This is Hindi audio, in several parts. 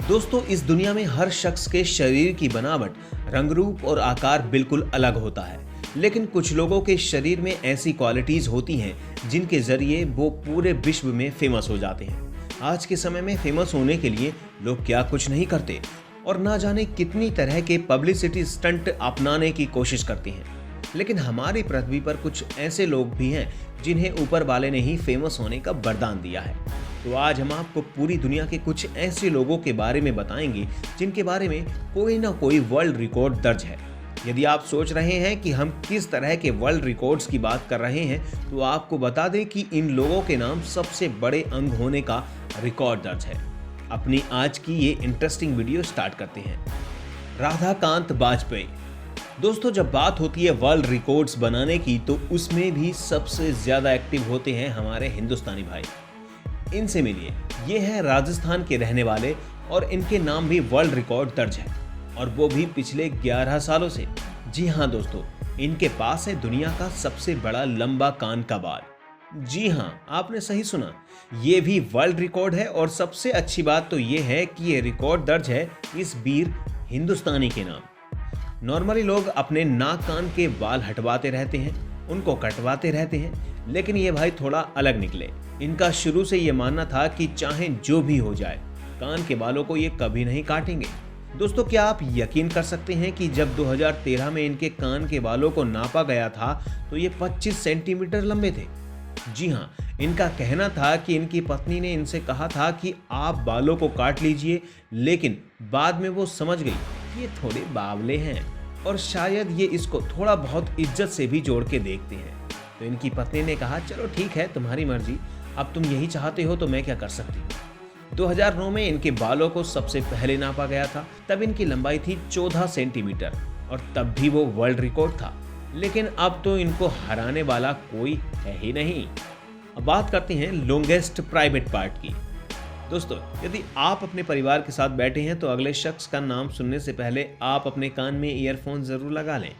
दोस्तों, इस दुनिया में हर शख्स के शरीर की बनावट, रंग रूप और आकार बिल्कुल अलग होता है। लेकिन कुछ लोगों के शरीर में ऐसी क्वालिटीज होती हैं जिनके जरिए वो पूरे विश्व में फेमस हो जाते हैं। आज के समय में फेमस होने के लिए लोग क्या कुछ नहीं करते और ना जाने कितनी तरह के पब्लिसिटी स्टंट अपनाने की कोशिश करते हैं। लेकिन हमारी पृथ्वी पर कुछ ऐसे लोग भी हैं जिन्हें ऊपर वाले ने ही फेमस होने का वरदान दिया है। तो आज हम आपको पूरी दुनिया के कुछ ऐसे लोगों के बारे में बताएंगे जिनके बारे में कोई ना कोई वर्ल्ड रिकॉर्ड दर्ज है। यदि आप सोच रहे हैं कि हम किस तरह के वर्ल्ड रिकॉर्ड्स की बात कर रहे हैं, तो आपको बता दें कि इन लोगों के नाम सबसे बड़े अंग होने का रिकॉर्ड दर्ज है। अपनी आज की ये इंटरेस्टिंग वीडियो स्टार्ट करते हैं। राधाकांत बाजपेयी। दोस्तों, जब बात होती है वर्ल्ड रिकॉर्ड्स बनाने की, तो उसमें भी सबसे ज्यादा एक्टिव होते हैं हमारे हिंदुस्तानी भाई। इनसे मिलिए, ये हैं राजस्थान के रहने वाले और इनके नाम भी वर्ल्ड रिकॉर्ड दर्ज है, और वो भी पिछले 11 सालों से। जी हाँ दोस्तों, इनके पास है दुनिया का सबसे बड़ा लंबा कान का बाल। जी हाँ, आपने सही सुना, ये भी वर्ल्ड रिकॉर्ड है। और सबसे अच्छी बात तो ये है कि ये रिकॉर्ड दर्ज है इस वीर हिंदुस्तानी के नाम। नॉर्मली लोग अपने नाक कान के बाल हटवाते रहते हैं, उनको कटवाते रहते हैं, लेकिन ये भाई थोड़ा अलग निकले। इनका शुरू से ये मानना था कि चाहे जो भी हो जाए, कान के बालों को ये कभी नहीं काटेंगे। दोस्तों, क्या आप यकीन कर सकते हैं कि जब 2013 में इनके कान के बालों को नापा गया था तो ये 25 सेंटीमीटर लंबे थे। जी हाँ, इनका कहना था कि इनकी पत्नी ने इनसे कहा था कि आप बालों को काट लीजिए, लेकिन बाद में वो समझ गई कि ये थोड़े बावले हैं और शायद ये इसको थोड़ा बहुत इज्जत से भी जोड़ के देखते हैं। तो इनकी पत्नी ने कहा, चलो ठीक है, तुम्हारी मर्जी, अब तुम यही चाहते हो तो मैं क्या कर सकती हूँ। 2009 में इनके बालों को सबसे पहले नापा गया था। तब इनकी लंबाई थी 14 सेंटीमीटर और तब भी वो वर्ल्ड रिकॉर्ड था। लेकिन अब तो इनको हराने वाला कोई है ही नहीं। अब बात करते हैं लॉन्गेस्ट प्राइवेट पार्ट की। दोस्तों, यदि आप अपने परिवार के साथ बैठे हैं तो अगले शख्स का नाम सुनने से पहले आप अपने कान में ईयरफोन जरूर लगा लें।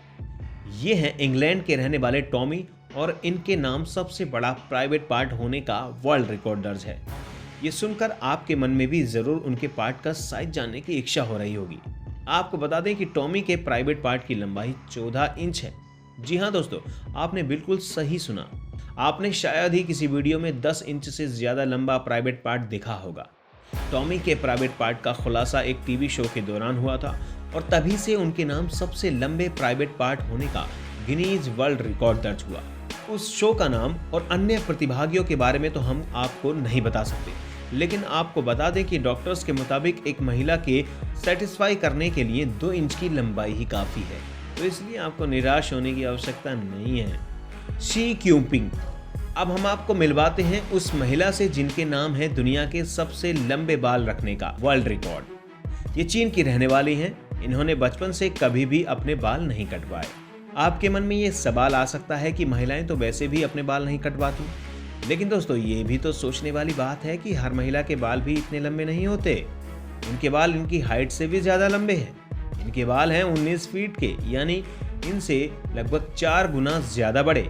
ये हैं इंग्लैंड के रहने वाले टॉमी, और इनके नाम सबसे बड़ा प्राइवेट पार्ट होने का वर्ल्ड रिकॉर्ड दर्ज है। ये सुनकर आपके मन में भी जरूर उनके पार्ट का साइज जानने की इच्छा हो रही होगी। आपको बता दें कि टॉमी के प्राइवेट पार्ट की लंबाई 14 इंच है। जी हाँ दोस्तों, आपने बिल्कुल सही सुना। आपने शायद ही किसी वीडियो में 10 इंच से ज्यादा लंबा प्राइवेट पार्ट देखा होगा। टॉमी के प्राइवेट पार्ट का खुलासा एक टीवी शो के दौरान हुआ था, और तभी से उनके नाम सबसे लंबे प्राइवेट पार्ट होने का गिनीज वर्ल्ड रिकॉर्ड दर्ज हुआ। उस शो का नाम और अन्य प्रतिभागियों के बारे में तो हम आपको नहीं बता सकते, लेकिन आपको बता दें कि डॉक्टर्स के मुताबिक एक महिला के सेटिस्फाई करने के लिए 2 इंच की लंबाई ही काफ़ी है, तो इसलिए आपको निराश होने की आवश्यकता नहीं है। She cupping. अब हम आपको मिलवाते हैं उस महिला से जिनके नाम है दुनिया के सबसे लंबे बाल रखने का वर्ल्ड रिकॉर्ड। ये चीन की रहने वाली हैं। इन्होंने बचपन से कभी भी अपने बाल नहीं कटवाए। आपके मन में ये सवाल आ सकता है कि महिलाएं तो वैसे भी अपने बाल नहीं कटवाती, लेकिन दोस्तों, ये भी तो सोचने वाली बात है कि हर महिला के बाल भी इतने लंबे नहीं होते। इनके बाल इनकी हाइट से भी ज़्यादा लंबे हैं। इनके बाल हैं 19 फीट के, यानी इनसे लगभग 4 गुना ज़्यादा बड़े।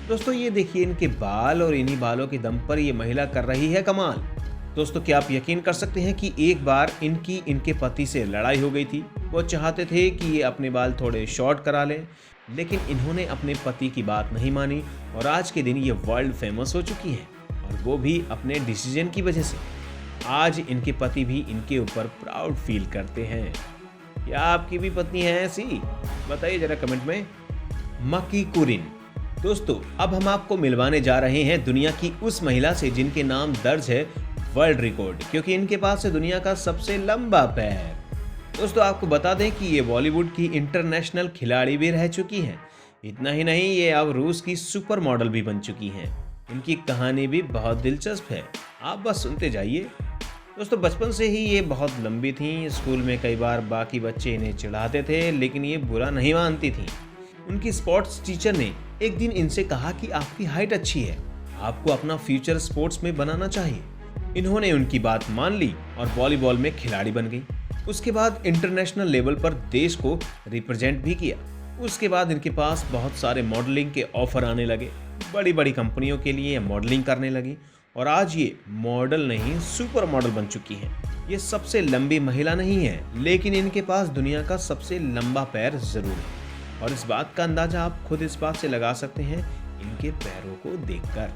दोस्तों, ये देखिए इनके बाल, और इन्हीं बालों के दम पर ये महिला कर रही है कमाल। दोस्तों, क्या आप यकीन कर सकते हैं कि एक बार इनके पति से लड़ाई हो गई थी। वो चाहते थे कि ये अपने बाल थोड़े शॉर्ट करा लें, लेकिन इन्होंने अपने पति की बात नहीं मानी, और आज के दिन ये वर्ल्ड फेमस हो चुकी हैं, और वो भी अपने डिसीजन की वजह से। आज इनके पति भी इनके ऊपर प्राउड फील करते हैं। क्या आपकी भी पत्नी है ऐसी? बताइए जरा कमेंट में। मकी कुरिन। दोस्तों, अब हम आपको मिलवाने जा रहे हैं दुनिया की उस महिला से जिनके नाम दर्ज है वर्ल्ड रिकॉर्ड, क्योंकि इनके पास है दुनिया का सबसे लंबा पैर। दोस्तों, आपको बता दें कि ये बॉलीवुड की इंटरनेशनल खिलाड़ी भी रह चुकी हैं। इतना ही नहीं, ये अब रूस की सुपर मॉडल भी बन चुकी हैं। इनकी कहानी भी बहुत दिलचस्प है, आप बस सुनते जाइए। दोस्तों, बचपन से ही ये बहुत लंबी थीं। स्कूल में कई बार बाकी बच्चे इन्हें चिढ़ाते थे, लेकिन ये बुरा नहीं मानती थीं। उनकी स्पोर्ट्स टीचर ने एक दिन इनसे कहा कि आपकी हाइट अच्छी है, आपको अपना फ्यूचर स्पोर्ट्स में बनाना चाहिए। इन्होंने उनकी बात मान ली और वॉलीबॉल में खिलाड़ी बन गई। उसके बाद इंटरनेशनल लेवल पर देश को रिप्रेजेंट भी किया। उसके बाद इनके पास बहुत सारे मॉडलिंग के ऑफर आने लगे। बड़ी बड़ी कंपनियों के लिए मॉडलिंग करने लगी और आज ये मॉडल नहीं सुपर मॉडल बन चुकी हैं। ये सबसे लंबी महिला नहीं है, लेकिन इनके पास दुनिया का सबसे लंबा पैर जरूर है। और इस बात का अंदाजा आप खुद इस बात से लगा सकते हैं इनके पैरों को देखकर।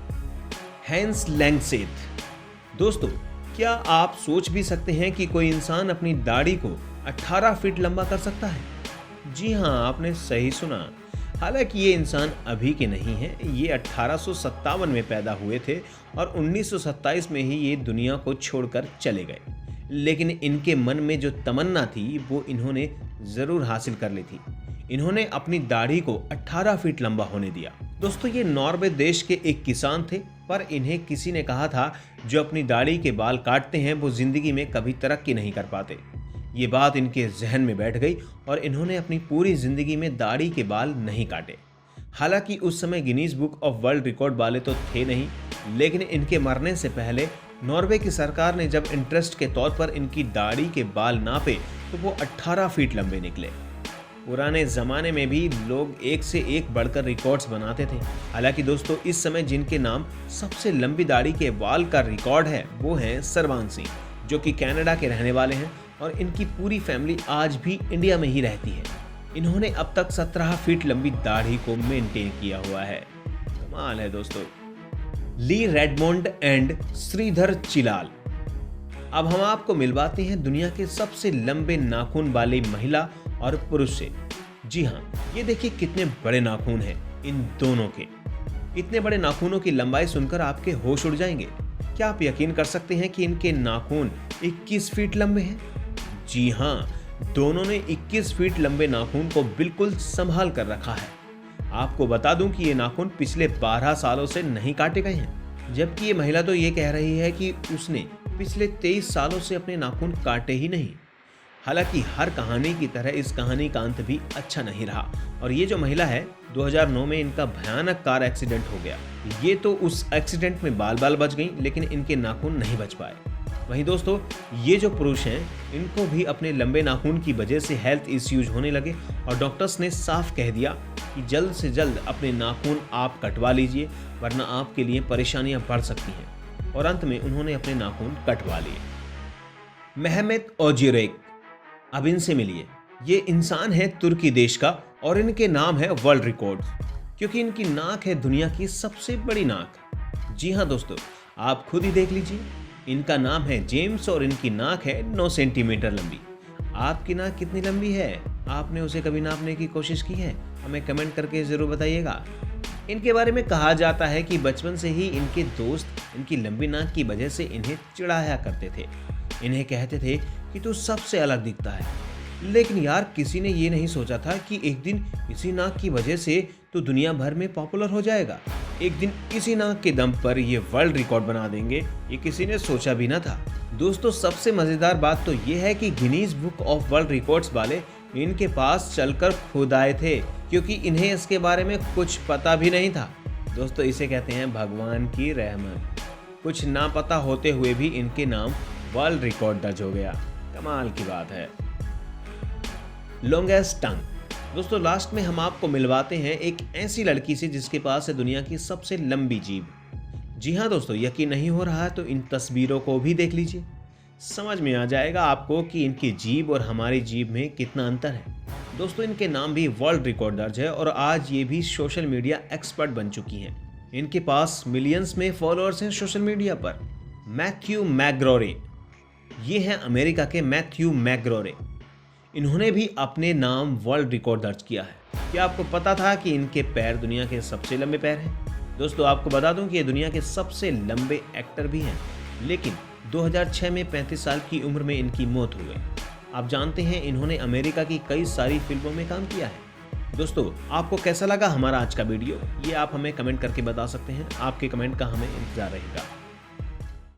हैंस लैंगसेट। दोस्तों, क्या आप सोच भी सकते हैं कि कोई इंसान अपनी दाढ़ी को 18 फीट लंबा कर सकता है? जी हाँ, आपने सही सुना। हालांकि ये इंसान अभी के नहीं है, ये 1857 में पैदा हुए थे और 1927 में ही ये दुनिया को छोड़कर चले गए। लेकिन इनके मन में जो तमन्ना थी वो इन्होंने ज़रूर हासिल कर ली थी। इन्होंने अपनी दाढ़ी को 18 फीट लंबा होने दिया। दोस्तों, ये नॉर्वे देश के एक किसान थे, पर इन्हें किसी ने कहा था जो अपनी दाढ़ी के बाल काटते हैं वो जिंदगी में कभी तरक्की नहीं कर पाते। ये बात इनके जहन में बैठ गई और इन्होंने अपनी पूरी जिंदगी में दाढ़ी के बाल नहीं काटे। हालांकि उस समय Guinness book of world record वाले तो थे नहीं, लेकिन इनके मरने से पहले नॉर्वे की सरकार ने जब इंटरेस्ट के तौर पर इनकी दाढ़ी के बाल नापे तो वो 18 फीट लंबे निकले। पुराने ज़माने में भी लोग एक से एक बढ़कर रिकॉर्ड्स बनाते थे। हालांकि दोस्तों, इस समय जिनके नाम सबसे लंबी दाढ़ी के बाल का रिकॉर्ड है वो हैं सरवान सिंह, जो कि कनाडा के रहने वाले हैं और इनकी पूरी फैमिली आज भी इंडिया में ही रहती है। इन्होंने अब तक 17 फीट लंबी दाढ़ी को मेंटेन किया हुआ है। कमाल है दोस्तों। ली रेडमोंड एंड श्रीधर चिलाल। अब हम आपको मिलवाते हैं दुनिया के सबसे लंबे नाखून वाली महिला और पुरुष से। जी हाँ, ये देखिए कितने बड़े नाखून हैं इन दोनों के। इतने बड़े नाखूनों की लंबाई सुनकर आपके होश उड़ जाएंगे। क्या आप यकीन कर सकते हैं कि इनके नाखून 21 फीट लंबे हैं? जी हाँ, दोनों ने 21 फीट लंबे नाखून को बिल्कुल संभाल कर रखा है। आपको बता दूं कि ये नाखून पिछले 12 सालों से नहीं काटे गए हैं, जबकि ये महिला तो ये कह रही है कि उसने पिछले 23 सालों से अपने नाखून काटे ही नहीं। हालांकि हर कहानी की तरह इस कहानी का अंत भी अच्छा नहीं रहा और ये जो महिला है 2009 में इनका भयानक कार एक्सीडेंट हो गया। ये तो उस एक्सीडेंट में बाल बाल बच गई, लेकिन इनके नाखून नहीं बच पाए। वहीं दोस्तों, ये जो पुरुष हैं इनको भी अपने लंबे नाखून की वजह से हेल्थ इश्यूज होने लगे और डॉक्टर्स ने साफ कह दिया कि जल्द से जल्द अपने नाखून आप कटवा लीजिए, वरना आपके लिए परेशानियां बढ़ सकती हैं। और अंत में उन्होंने अपने नाखून कटवा लिए। मेहमेत ओजिरेक, अब इनसे मिलिए। ये इंसान है तुर्की देश का और इनके नाम है वर्ल्ड रिकॉर्ड, क्योंकि इनकी नाक है दुनिया की सबसे बड़ी नाक। जी हाँ दोस्तों, आप खुद ही देख लीजिए। इनका नाम है जेम्स और इनकी नाक है 9 सेंटीमीटर लंबी। आपकी नाक कितनी लंबी है? आपने उसे कभी नापने की कोशिश की है? हमें कमेंट करके जरूर बताइएगा। इनके बारे में कहा जाता है कि बचपन से ही इनके दोस्त इनकी लंबी नाक की वजह से इन्हें चिढ़ाया करते थे। इन्हें कहते थे कि तू सबसे अलग दिखता है। लेकिन यार, किसी ने ये नहीं सोचा था कि एक दिन इसी नाक की वजह से तो दुनिया भर में पॉपुलर हो जाएगा। एक दिन इसी नाक के दम पर ये वर्ल्ड रिकॉर्ड बना देंगे, ये किसी ने सोचा भी ना था। दोस्तों, सबसे मजेदार बात तो ये है कि Guinness book of world records वाले इनके पास चलकर खुद आए थे, क्योंकि इन्हें इसके बारे में कुछ पता भी नहीं था। दोस्तों, इसे कहते हैं भगवान की रहमत। कुछ ना पता होते हुए भी इनके नाम वर्ल्ड रिकॉर्ड दर्ज हो गया। कमाल की बात है। लॉन्गेस्ट टंग। दोस्तों, लास्ट में हम आपको मिलवाते हैं एक ऐसी लड़की से जिसके पास है दुनिया की सबसे लंबी जीभ। जी हाँ दोस्तों, यकीन नहीं हो रहा है तो इन तस्वीरों को भी देख लीजिए। समझ में आ जाएगा आपको कि इनकी जीभ और हमारी जीभ में कितना अंतर है। दोस्तों, इनके नाम भी वर्ल्ड रिकॉर्ड दर्ज है और आज ये भी सोशल मीडिया एक्सपर्ट बन चुकी हैं। इनके पास मिलियंस में फॉलोअर्स हैं सोशल मीडिया पर। मैथ्यू मैकग्रोरे, ये हैं अमेरिका के मैथ्यू मैकग्रोरे। इन्होंने भी अपने नाम वर्ल्ड रिकॉर्ड दर्ज किया है। क्या आपको पता था कि इनके पैर दुनिया के सबसे लंबे पैर हैं? दोस्तों, आपको बता दूं कि ये दुनिया के सबसे लंबे एक्टर भी हैं, लेकिन 2006 में 35 साल की उम्र में इनकी मौत हो गई। आप जानते हैं इन्होंने अमेरिका की कई सारी फिल्मों में काम किया है। दोस्तों, आपको कैसा लगा हमारा आज का वीडियो, ये आप हमें कमेंट करके बता सकते हैं। आपके कमेंट का हमें इंतजार रहेगा।